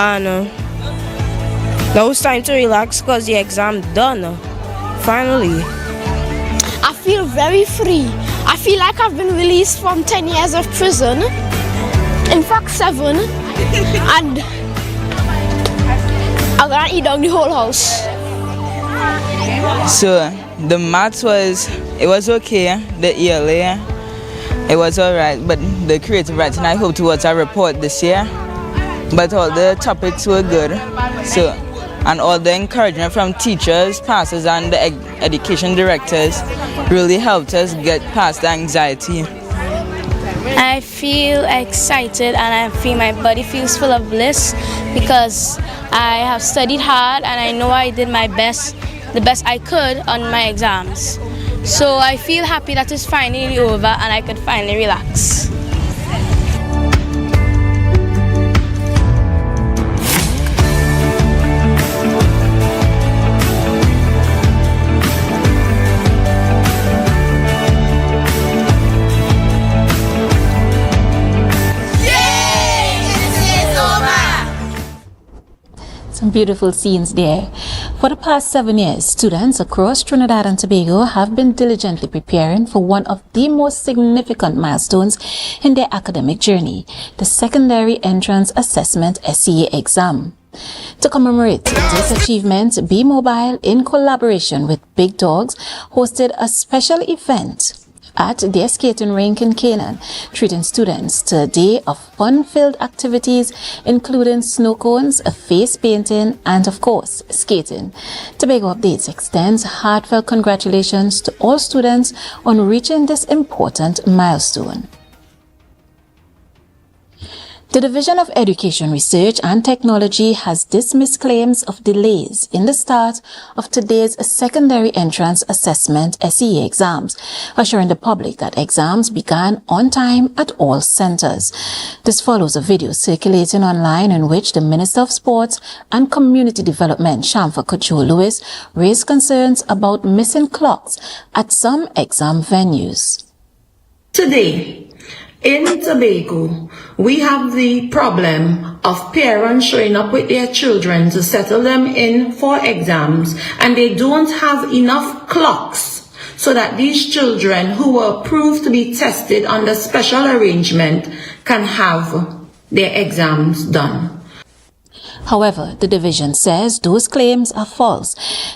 And now it's time to relax because the exam done. Finally. I feel very free. I feel like I've been released from 10 years of prison. In fact, 7. And I'm gonna eat down the whole house. So the maths was okay. The ELA, it was alright. But the creative writing, I hope towards a report this year. But all the topics were good. So, and all the encouragement from teachers, pastors, and the education directors really helped us get past the anxiety. I feel excited and I feel my body feels full of bliss because I have studied hard and I know I did my best, the best I could on my exams. So I feel happy that it's finally over and I could finally relax. Some beautiful scenes there. For the past 7 years, students across Trinidad and Tobago have been diligently preparing for one of the most significant milestones in their academic journey, the Secondary Entrance Assessment SCA exam. To commemorate this achievement, Be Mobile, in collaboration with Big Dogs, hosted a special event at their skating rink in Canaan, treating students to a day of fun-filled activities, including snow cones, face painting, and of course, skating. Tobago Updates extends heartfelt congratulations to all students on reaching this important milestone. The Division of Education Research and Technology has dismissed claims of delays in the start of today's Secondary Entrance Assessment SCA exams, assuring the public that exams began on time at all centers. This follows a video circulating online in which the Minister of Sports and Community Development, Shamfa Kojo-Lewis, raised concerns about missing clocks at some exam venues. Today, in Tobago, we have the problem of parents showing up with their children to settle them in for exams, and they don't have enough clocks so that these children who were approved to be tested under special arrangement can have their exams done. However, the division says those claims are false.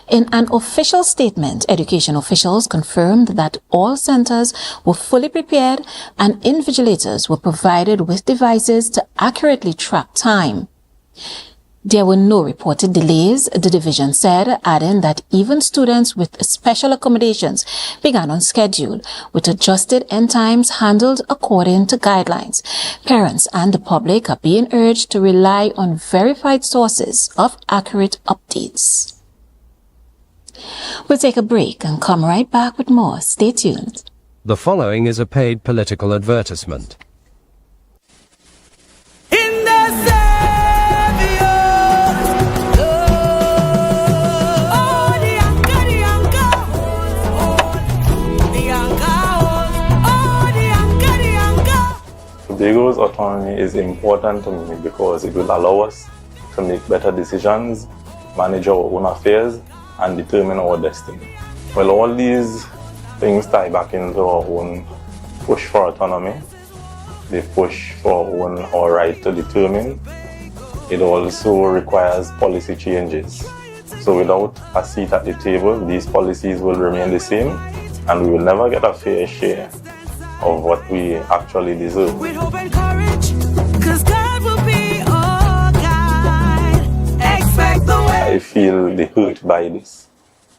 In an official statement, education officials confirmed that all centers were fully prepared and invigilators were provided with devices to accurately track time. There were no reported delays, the division said, adding that even students with special accommodations began on schedule, with adjusted end times handled according to guidelines. Parents and the public are being urged to rely on verified sources of accurate updates. We'll take a break and come right back with more. Stay tuned. The following is a paid political advertisement. Tobago's autonomy is important to me because it will allow us to make better decisions, manage our own affairs, and determine our destiny. Well, all these things tie back into our own push for autonomy, the push for our right to determine. It also requires policy changes. So without a seat at the table, these policies will remain the same, and we will never get a fair share of what we actually deserve. With hope and courage, 'cause God will be our guide. Expect the way. I feel the hurt by this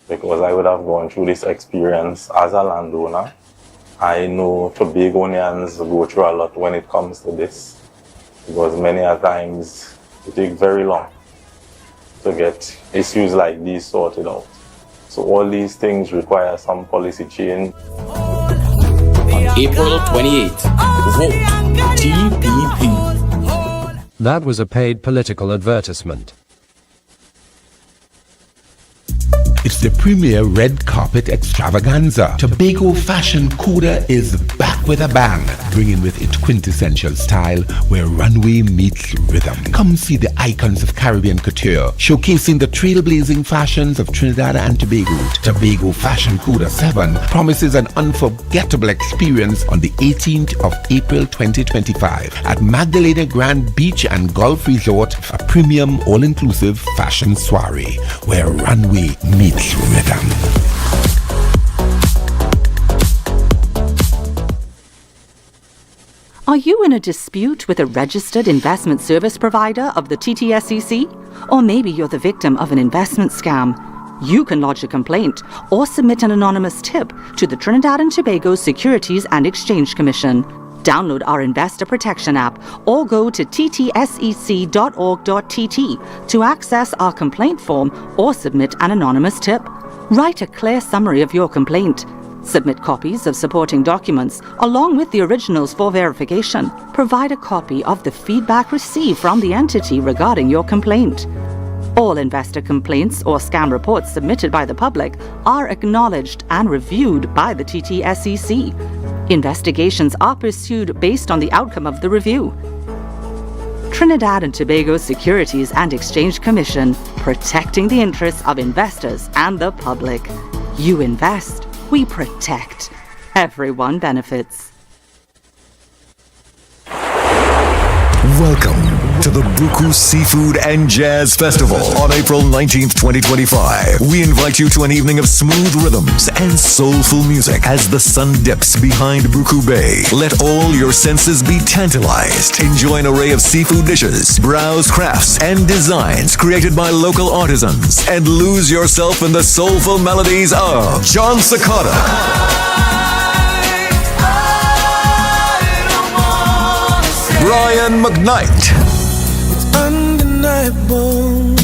because I would have gone through this experience as a landowner. I know Tobagonians go through a lot when it comes to this because many a times it takes very long to get issues like these sorted out. So all these things require some policy change. April 28th, vote TPP. That was a paid political advertisement. It's the premier red carpet extravaganza. Tobago fashion Coda is back with a bang, bringing with it quintessential style where runway meets rhythm. Come see the icons of Caribbean couture, showcasing the trailblazing fashions of Trinidad and Tobago. Tobago Fashion Coda 7 promises an unforgettable experience on the 18th of April 2025 at Magdalena Grand Beach and Golf Resort, a premium all-inclusive fashion soiree where runway meets rhythm. Are you in a dispute with a registered investment service provider of the TTSC? Or maybe you're the victim of an investment scam? You can lodge a complaint or submit an anonymous tip to the Trinidad and Tobago Securities and Exchange Commission. Download our Investor Protection app or go to ttsec.org.tt to access our complaint form or submit an anonymous tip. Write a clear summary of your complaint. Submit copies of supporting documents along with the originals for verification. Provide a copy of the feedback received from the entity regarding your complaint. All investor complaints or scam reports submitted by the public are acknowledged and reviewed by the TTSC. Investigations are pursued based on the outcome of the review. Trinidad and Tobago Securities and Exchange Commission, protecting the interests of investors and the public. You invest, we protect. Everyone benefits. Welcome to the Buku Seafood and Jazz Festival on April 19th, 2025. We invite you to an evening of smooth rhythms and soulful music as the sun dips behind Buku Bay. Let all your senses be tantalized. Enjoy an array of seafood dishes, browse crafts and designs created by local artisans, and lose yourself in the soulful melodies of John Coda, Brian McKnight, undeniable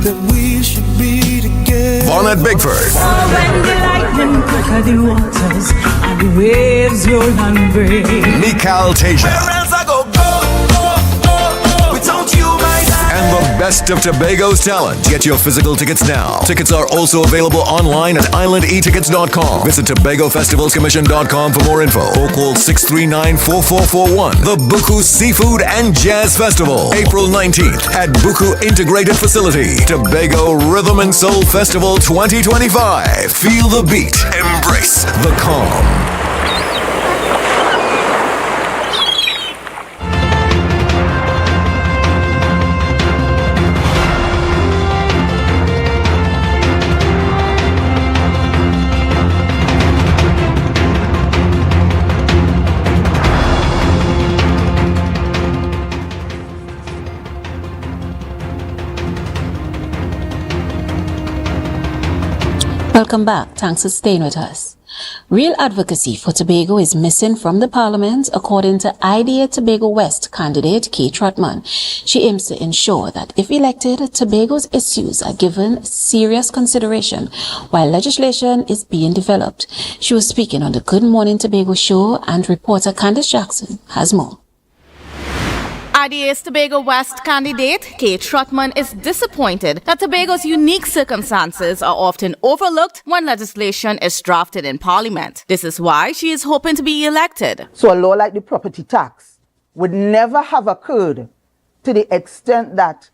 that we should be together. Bonnet Bigford, When the lightning crack the waters and the waves roll and break. Mikal Tasia, Where else I go, without you, my darling. and the best of Tobago's talent. Get your physical tickets now. Tickets are also available online at islandetickets.com. Visit TobagoFestivalsCommission.com for more info or call 639-4441. The Buku Seafood and Jazz Festival, April 19th at Buku Integrated Facility. Tobago Rhythm and Soul Festival 2025. Feel the beat. Embrace the calm. Welcome back. Thanks for staying with us. Real advocacy for Tobago is missing from the Parliament, according to IDEA Tobago West candidate Kay Trotman. She aims to ensure that if elected, Tobago's issues are given serious consideration while legislation is being developed. She was speaking on the Good Morning Tobago show, and reporter Candice Jackson has more. IDA's Tobago West candidate, Kay Trotman, is disappointed that Tobago's unique circumstances are often overlooked when legislation is drafted in Parliament. This is why she is hoping to be elected. So a law like the property tax would never have occurred to the extent that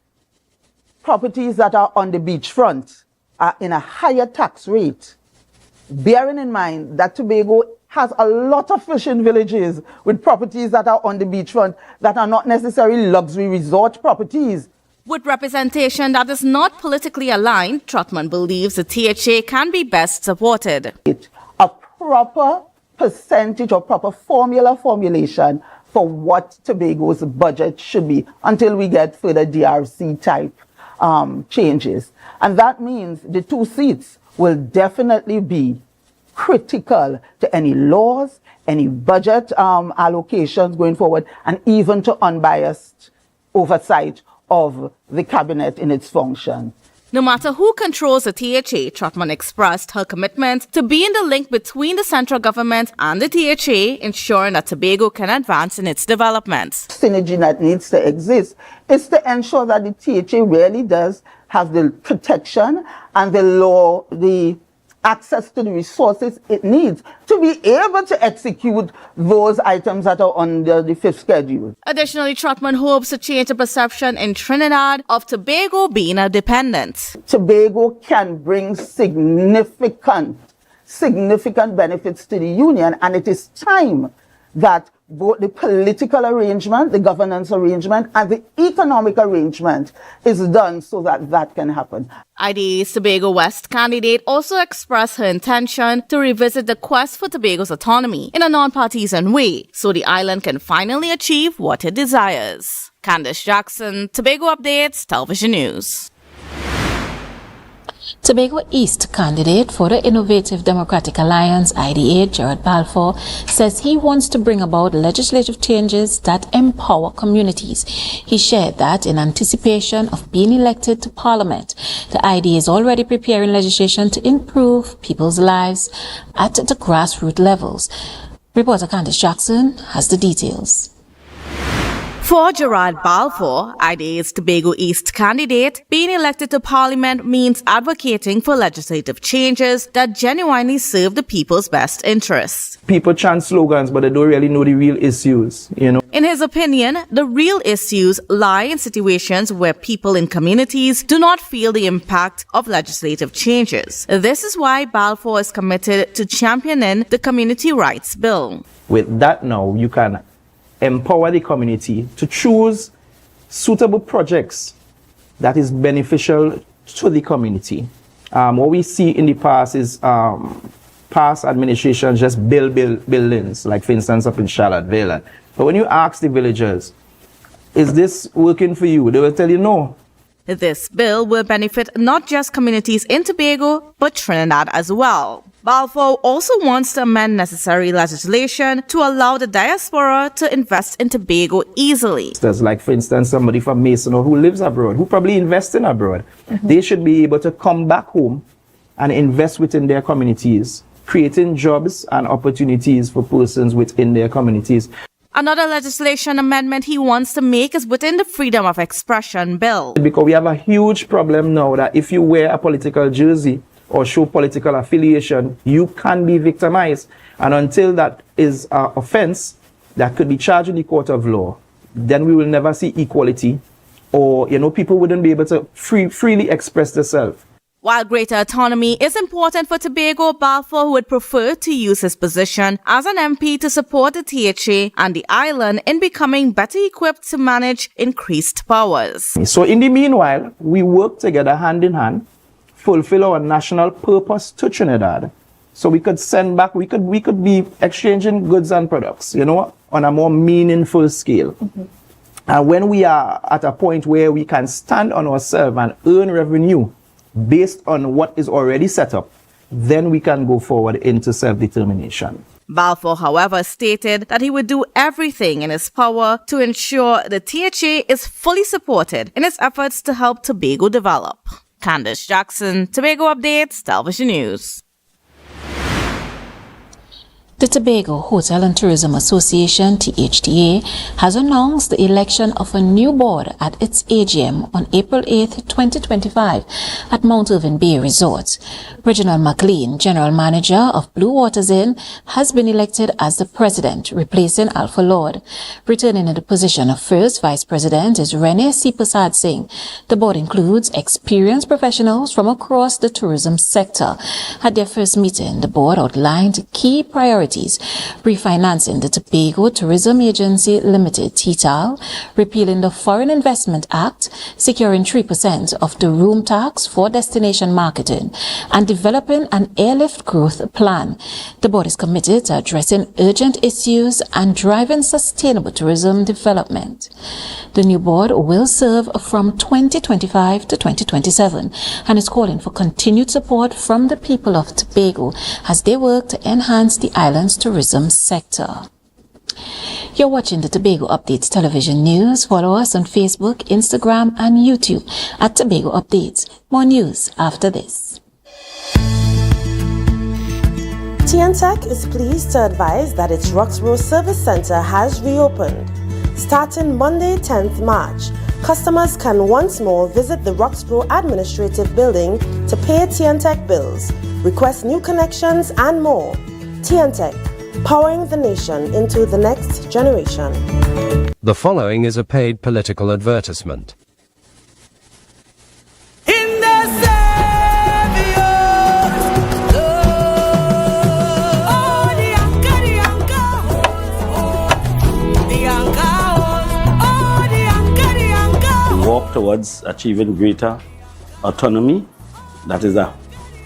properties that are on the beachfront are in a higher tax rate, bearing in mind that Tobago has a lot of fishing villages with properties that are on the beachfront that are not necessarily luxury resort properties. With representation that is not politically aligned, Trotman believes the THA can be best supported. A proper percentage or proper formulation for what Tobago's budget should be until we get further DRC type changes. And that means the 2 seats will definitely be critical to any laws, any budget allocations going forward, and even to unbiased oversight of the cabinet in its function. No matter who controls the THA, Trotman expressed her commitment to being the link between the central government and the THA, ensuring that Tobago can advance in its development. Synergy that needs to exist is to ensure that the THA really does have the protection and the law, the access to the resources it needs to be able to execute those items that are under the 5th schedule. Additionally, Trotman hopes to change the perception in Trinidad of Tobago being a dependent. Tobago can bring significant benefits to the union, and it is time that both the political arrangement, the governance arrangement, and the economic arrangement is done so that that can happen. IDA's Tobago West candidate also expressed her intention to revisit the quest for Tobago's autonomy in a non-partisan way so the island can finally achieve what it desires. Candice Jackson, Tobago Updates, Television News. Tobago East candidate for the Innovative Democratic Alliance, IDA, Gerard Balfour, says he wants to bring about legislative changes that empower communities. He shared that in anticipation of being elected to Parliament, the IDA is already preparing legislation to improve people's lives at the grassroots levels. Reporter Candice Jackson has the details. For Gerard Balfour, IDA's Tobago East candidate, being elected to Parliament means advocating for legislative changes that genuinely serve the people's best interests. People chant slogans, but they don't really know the real issues, In his opinion, the real issues lie in situations where people in communities do not feel the impact of legislative changes. This is why Balfour is committed to championing the Community Rights Bill. With that now, you can empower the community to choose suitable projects that is beneficial to the community. What we see in the past is past administrations just build buildings, like for instance up in Charlottesville. But when you ask the villagers, is this working for you? They will tell you no. This bill will benefit not just communities in Tobago, but Trinidad as well. Balfour also wants to amend necessary legislation to allow the diaspora to invest in Tobago easily. There's like, for instance, somebody from Mason or who lives abroad, who probably invests in abroad. They should be able to come back home and invest within their communities, creating jobs and opportunities for persons within their communities. Another legislation amendment he wants to make is within the Freedom of Expression bill. Because we have a huge problem now that if you wear a political jersey or show political affiliation, you can be victimized. And until that is an offense that could be charged in the court of law, then we will never see equality, or people wouldn't be able to freely express themselves. While greater autonomy is important for Tobago, Balfour would prefer to use his position as an MP to support the THA and the island in becoming better equipped to manage increased powers. So in the meanwhile, we work together hand in hand, fulfill our national purpose to Trinidad. So we could send back, we could be exchanging goods and products, on a more meaningful scale. And when we are at a point where we can stand on ourselves and earn revenue based on what is already set up, then we can go forward into self-determination. Balfour, however, stated that he would do everything in his power to ensure the THA is fully supported in its efforts to help Tobago develop. Candice Jackson, Tobago Updates, Television News. The Tobago Hotel and Tourism Association, THTA, has announced the election of a new board at its AGM on April 8, 2025 at Mount Irving Bay Resort. Reginald McLean, General Manager of Blue Waters Inn, has been elected as the President, replacing Alpha Lord. Returning in the position of First Vice President is Rene C. Prasad Singh. The board includes experienced professionals from across the tourism sector. At their first meeting, the board outlined key priorities: refinancing the Tobago Tourism Agency Limited (TTAL), repealing the Foreign Investment Act, securing 3% of the room tax for destination marketing, and developing an airlift growth plan. The board is committed to addressing urgent issues and driving sustainable tourism development. The new board will serve from 2025 to 2027 and is calling for continued support from the people of Tobago as they work to enhance the island's tourism sector. You're watching the Tobago Updates television news. Follow us on Facebook, Instagram, and YouTube at Tobago Updates. More news after this. TNTech is pleased to advise that its Roxborough Service Center has reopened. Starting Monday, 10th March, customers can once more visit the Roxborough Administrative Building to pay TNTech bills, request new connections, and more. TNTech, powering the nation into the next generation. The following is a paid political advertisement. In the Savior's love. Oh, the anchor, the anchor. The anchor. Oh, the anchor, the anchor. Walk towards achieving greater autonomy. That is the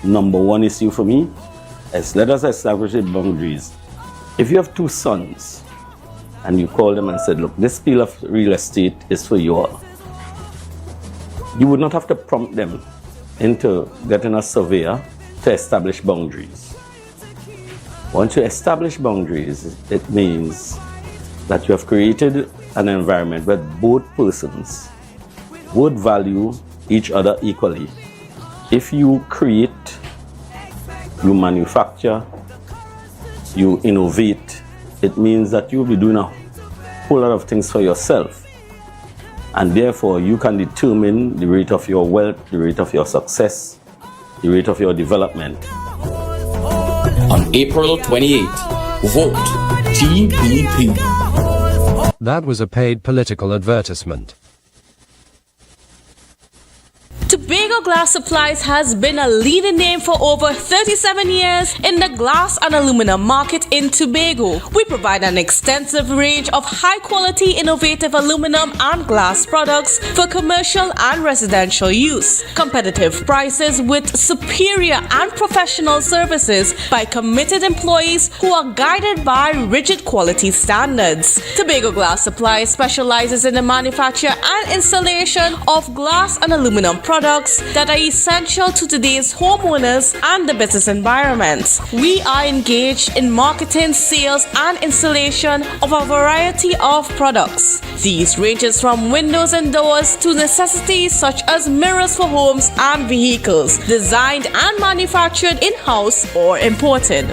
number one issue for me. Let us establish the boundaries. If you have two sons and you call them and said, look, this piece of real estate is for you all, you would not have to prompt them into getting a surveyor to establish boundaries. Once you establish boundaries, it means that you have created an environment where both persons would value each other equally. If you create, you manufacture, you innovate, it means that you'll be doing a whole lot of things for yourself. And therefore, you can determine the rate of your wealth, the rate of your success, the rate of your development. On April 28th, vote TBP. That was a paid political advertisement. Tobago Glass Supplies has been a leading name for over 37 years in the glass and aluminum market in Tobago. We provide an extensive range of high-quality, innovative aluminum and glass products for commercial and residential use. Competitive prices with superior and professional services by committed employees who are guided by rigid quality standards. Tobago Glass Supplies specializes in the manufacture and installation of glass and aluminum products that are essential to today's homeowners and the business environment. We are engaged in marketing, sales, and installation of a variety of products. These ranges from windows and doors to necessities such as mirrors for homes and vehicles, designed and manufactured in-house or imported.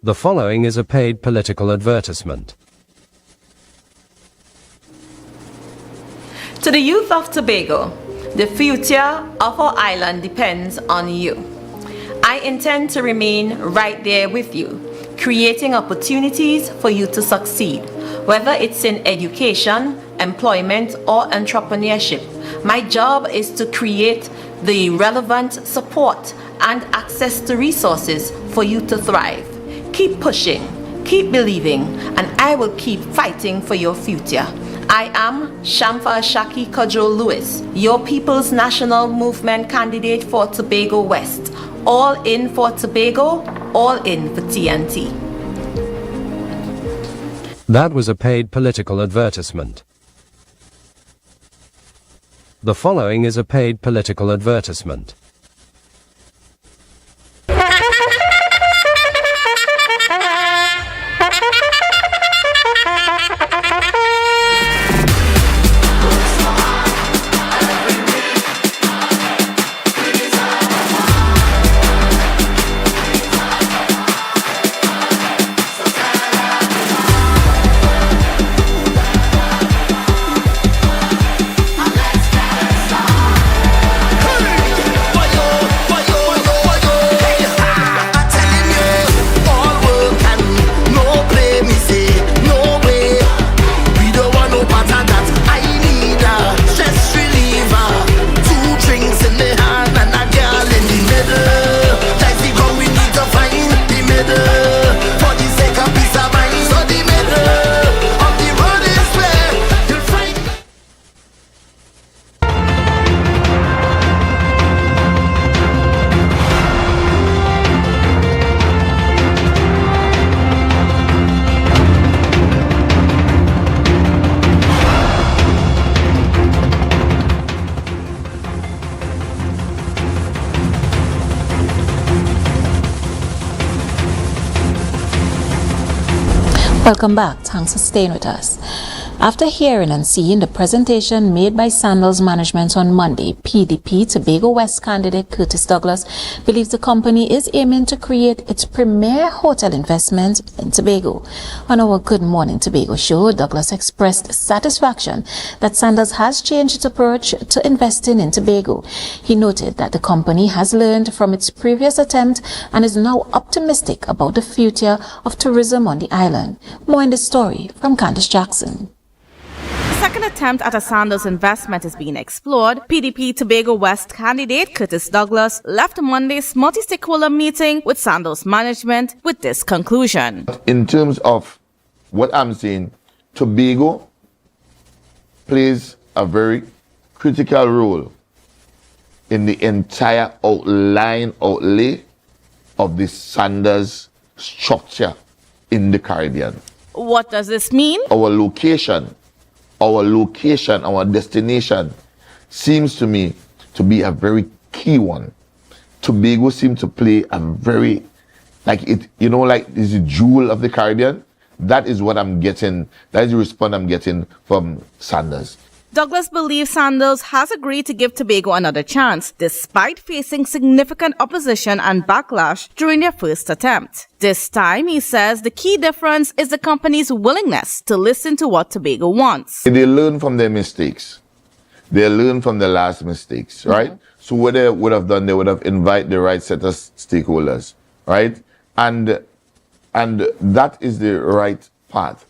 The following is a paid political advertisement. To the youth of Tobago, the future of our island depends on you. I intend to remain right there with you, creating opportunities for you to succeed, whether it's in education, employment, or entrepreneurship. My job is to create the relevant support and access to resources for you to thrive. Keep pushing, keep believing, and I will keep fighting for your future. I am Shamfa Ashaki Kojo Lewis, your People's National Movement candidate for Tobago West. All in for Tobago, all in for TNT. That was a paid political advertisement. The following is a paid political advertisement. Welcome back. Thanks for staying with us. After hearing and seeing the presentation made by Sandals management on Monday, PDP Tobago West candidate Curtis Douglas believes the company is aiming to create its premier hotel investment in Tobago. On our Good Morning Tobago show, Douglas expressed satisfaction that Sandals has changed its approach to investing in Tobago. He noted that the company has learned from its previous attempt and is now optimistic about the future of tourism on the island. More in the story from Candice Jackson. The second attempt at a Sandals investment is being explored. PDP Tobago West candidate Curtis Douglas left Monday's multi-stakeholder meeting with Sandals management with this conclusion. In terms of what I'm saying, Tobago plays a very critical role in the entire outlay of the Sandals structure in the Caribbean. What does this mean? Our location, our destination seems to me to be a very key one. Tobago seems to play a very, like this jewel of the Caribbean. That is what I'm getting, that is the response I'm getting from Sandals. Douglas believes Sandals has agreed to give Tobago another chance, despite facing significant opposition and backlash during their first attempt. This time, he says the key difference is the company's willingness to listen to what Tobago wants. They learn from their mistakes. They learn from the last mistakes, right? So what they would have done, they would have invited the right set of stakeholders, right? And that is the right path.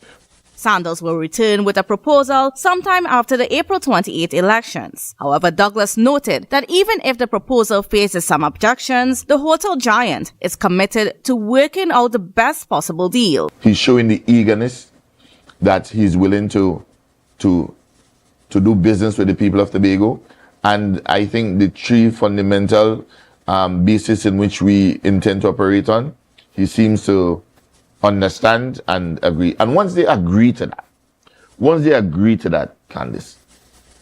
Sandals will return with a proposal sometime after the April 28 elections. However, Douglas noted that even if the proposal faces some objections, the hotel giant is committed to working out the best possible deal. He's showing the eagerness that he's willing to do business with the people of Tobago. And I think the three fundamental bases in which we intend to operate on, he seems to understand and agree. And once they agree to that, Candice,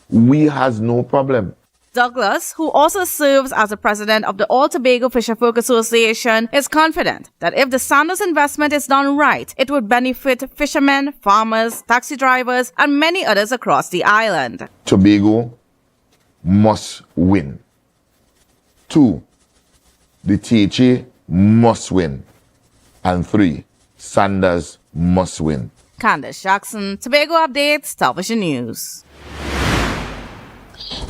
we has no problem. Douglas, who also serves as the president of the All Tobago Fisherfolk Association, is confident that if the Sandals investment is done right, it would benefit fishermen, farmers, taxi drivers, and many others across the island. Tobago must win. 2, the THA must win. And 3, Sandals must win. Candice Jackson, Tobago Updates, Television News.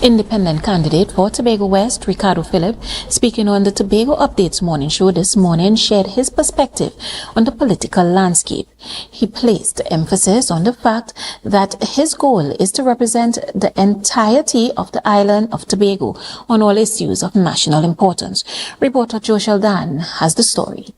Independent candidate for Tobago West, Ricardo Phillip, speaking on the Tobago Updates morning show this morning, shared his perspective on the political landscape. He placed emphasis on the fact that his goal is to represent the entirety of the island of Tobago on all issues of national importance. Reporter Joe Sheldon has the story.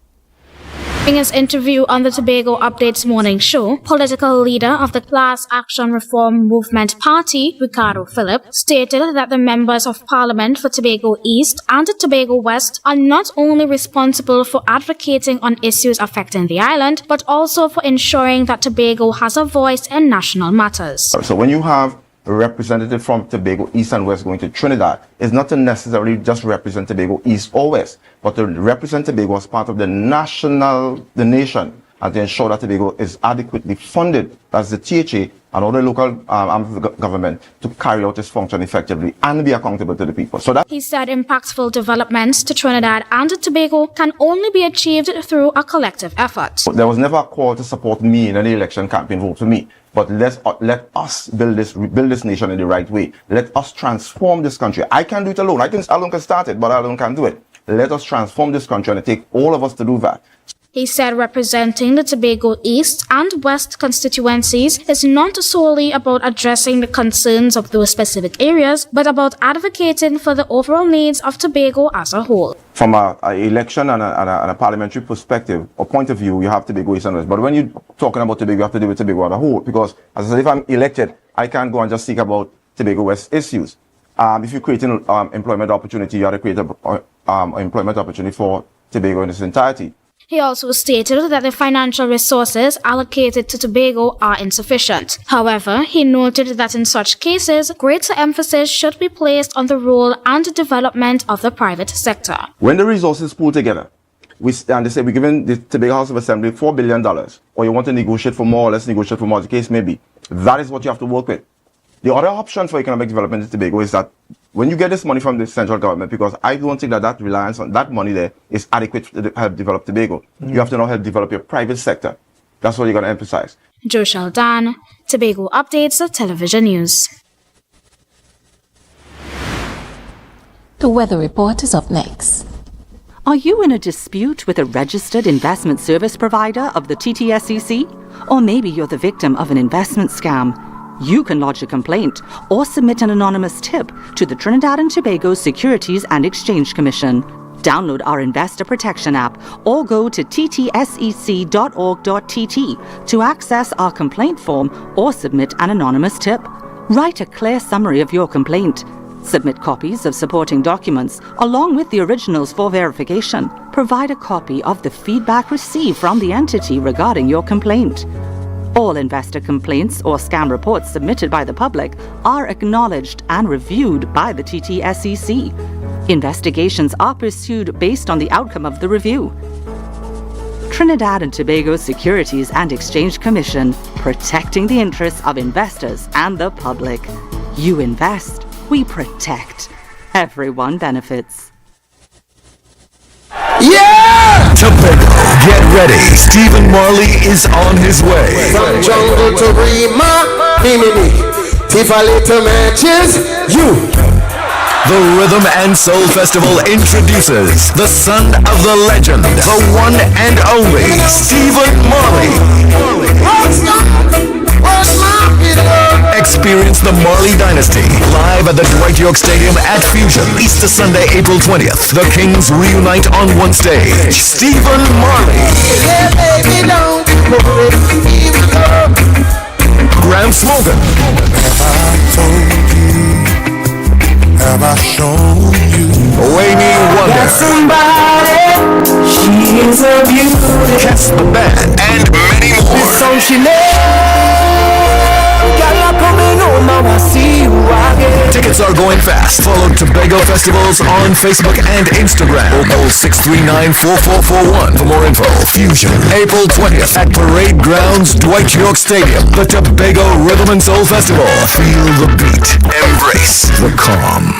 In his interview on the Tobago Updates morning show, political leader of the Class Action Reform Movement Party, Ricardo Phillip, stated that the members of Parliament for Tobago East and Tobago West are not only responsible for advocating on issues affecting the island, but also for ensuring that Tobago has a voice in national matters. So when you have a representative from Tobago East and West going to Trinidad, it's not to necessarily just represent Tobago East or West, but to represent Tobago as part of the nation, and to ensure that Tobago is adequately funded as the THA and all the local arms of the government to carry out its function effectively and be accountable to the people. So that he said impactful developments to Trinidad and Tobago can only be achieved through a collective effort. There was never a call to support me in any election campaign, vote for me. But let us build this nation in the right way. Let us transform this country. I can't do it alone. Alone can start it, but I alone can't do it. Let us transform this country, and it takes all of us to do that. He said representing the Tobago East and West constituencies is not solely about addressing the concerns of those specific areas, but about advocating for the overall needs of Tobago as a whole. From an election and a parliamentary perspective or point of view, you have Tobago East and West. But when you're talking about Tobago, you have to deal with Tobago as a whole. Because, as I said, if I'm elected, I can't go and just speak about Tobago West issues. If you're creating employment opportunity, you have to create an employment opportunity for Tobago in its entirety. He also stated that the financial resources allocated to Tobago are insufficient. However, he noted that in such cases, greater emphasis should be placed on the role and development of the private sector. When the resources pool together, they say we're giving the Tobago House of Assembly $4 billion, or you want to negotiate for more, let's negotiate for more, the case may be. That is what you have to work with. The other option for economic development in Tobago is that when you get this money from the central government, because I don't think that reliance on that money there is adequate to help develop Tobago. You have to now help develop your private sector. That's what you're going to emphasize. Jo Shaldan, Tobago Updates of Television News. The weather report is up next. Are you in a dispute with a registered investment service provider of the TTSC? Or maybe you're the victim of an investment scam? You can lodge a complaint or submit an anonymous tip to the Trinidad and Tobago Securities and Exchange Commission. Download our Investor Protection app or go to ttsec.org.tt to access our complaint form or submit an anonymous tip. Write a clear summary of your complaint. Submit copies of supporting documents along with the originals for verification. Provide a copy of the feedback received from the entity regarding your complaint. All investor complaints or scam reports submitted by the public are acknowledged and reviewed by the TTSC. Investigations are pursued based on the outcome of the review. Trinidad and Tobago Securities and Exchange Commission, protecting the interests of investors and the public. You invest, we protect. Everyone benefits. Yeah! Tobago, get ready. Stephen Marley is on his way. From jungle to Rima, Mimini, Tifali to matches, you. The Rhythm and Soul Festival introduces the son of the legend, the one and only Stephen Marley. Experience the Marley Dynasty live at the Dwight York Stadium at Fusion, Easter Sunday, April 20th. The Kings reunite on one stage. Stephen Marley. Yeah, baby, don't worry, here we go. Graham Smogan. Have I told you? Have I shown you? Wayne Wonder. That somebody, she is a beauty. Cast the Band, and many more. This song she knows. Tickets are going fast. Follow Tobago Festivals on Facebook and Instagram. Or call 639-4441 for more info. Fusion, April 20th at Parade Grounds, Dwight York Stadium. The Tobago Rhythm and Soul Festival. Feel the beat. Embrace the calm.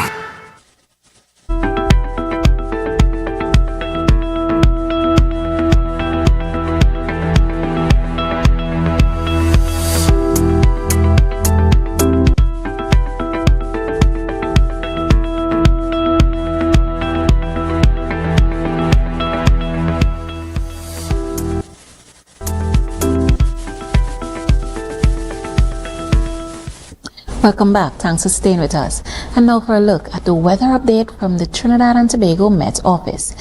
Welcome back. Thanks for staying with us. And now for a look at the weather update from the Trinidad and Tobago Met Office.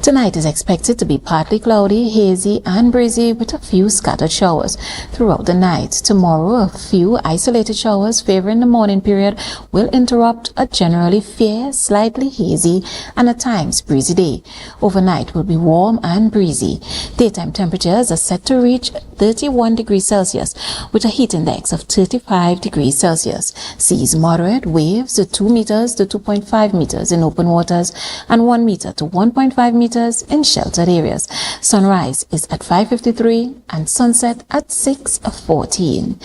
Tonight is expected to be partly cloudy, hazy and breezy with a few scattered showers throughout the night. Tomorrow, a few isolated showers favoring the morning period will interrupt a generally fair, slightly hazy and at times breezy day. Overnight will be warm and breezy. Daytime temperatures are set to reach 31 degrees Celsius with a heat index of 35 degrees Celsius. Seas moderate, waves 2 meters to 2.5 meters in open waters and 1 meter to 1.5 meters in sheltered areas. Sunrise is at 5:53 and sunset at 6:14.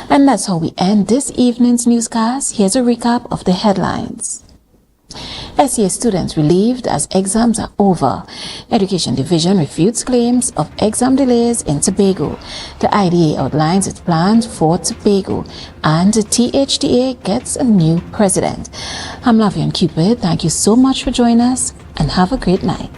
And that's how we end this evening's newscast. Here's a recap of the headlines. SEA students relieved as exams are over. Education Division refutes claims of exam delays in Tobago. The IDA outlines its plans for Tobago. And the THTA gets a new president. I'm Lavian Cupid. Thank you so much for joining us and have a great night.